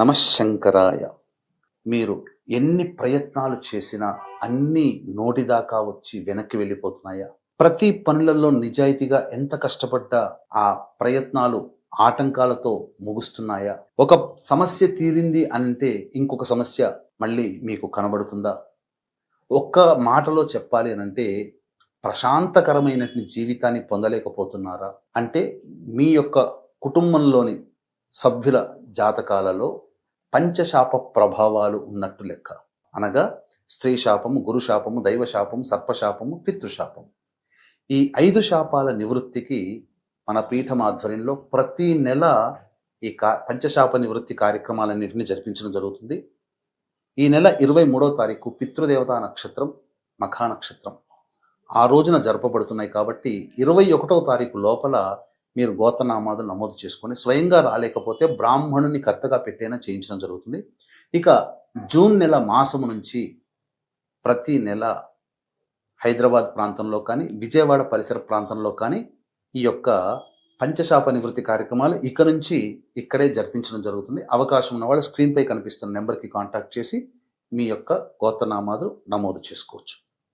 నమశంకరాయ. మీరు ఎన్ని ప్రయత్నాలు చేసినా అన్నీ నోటిదాకా వచ్చి వెనక్కి వెళ్ళిపోతున్నాయా? ప్రతి పనులలో నిజాయితీగా ఎంత కష్టపడ్డా ఆ ప్రయత్నాలు ఆటంకాలతో ముగుస్తున్నాయా? ఒక సమస్య తీరింది అంటే ఇంకొక సమస్య మళ్ళీ మీకు కనబడుతుందా? ఒక్క మాటలో చెప్పాలి అనంటే ప్రశాంతకరమైనటువంటి జీవితాన్ని పొందలేకపోతున్నారా? అంటే మీ యొక్క కుటుంబంలోని సభ్యుల జాతకాలలో పంచశాప ప్రభావాలు ఉన్నట్టు లెక్క. అనగా స్త్రీ శాపము, గురు శాపము, దైవ శాపము, సర్పశాపము, పితృశాపము. ఈ 5 శాపాల నివృత్తికి మన పీఠం ఆధ్వర్యంలో ప్రతి నెల ఈ పంచశాప నివృత్తి కార్యక్రమాలన్నింటినీ జరిపించడం జరుగుతుంది. ఈ నెల 23వ తారీఖు పితృదేవతా నక్షత్రం మఖా నక్షత్రం ఆ రోజున జరపబడుతున్నాయి కాబట్టి 21వ తారీఖు లోపల మీరు గోత్రనామాదులు నమోదు చేసుకొని స్వయంగా రాలేకపోతే బ్రాహ్మణుని కర్తగా పెట్టైనా చేయించడం జరుగుతుంది. ఇక జూన్ నెల మాసము నుంచి ప్రతి నెల హైదరాబాద్ ప్రాంతంలో కానీ విజయవాడ పరిసర ప్రాంతంలో కానీ ఈ యొక్క పంచశాప నివృత్తి కార్యక్రమాలు ఇక నుంచి ఇక్కడే జరిపించడం జరుగుతుంది. అవకాశం ఉన్నవాళ్ళు స్క్రీన్పై కనిపిస్తున్న నెంబర్కి కాంటాక్ట్ చేసి మీ యొక్క గోత్రనామాదులు నమోదు చేసుకోవచ్చు.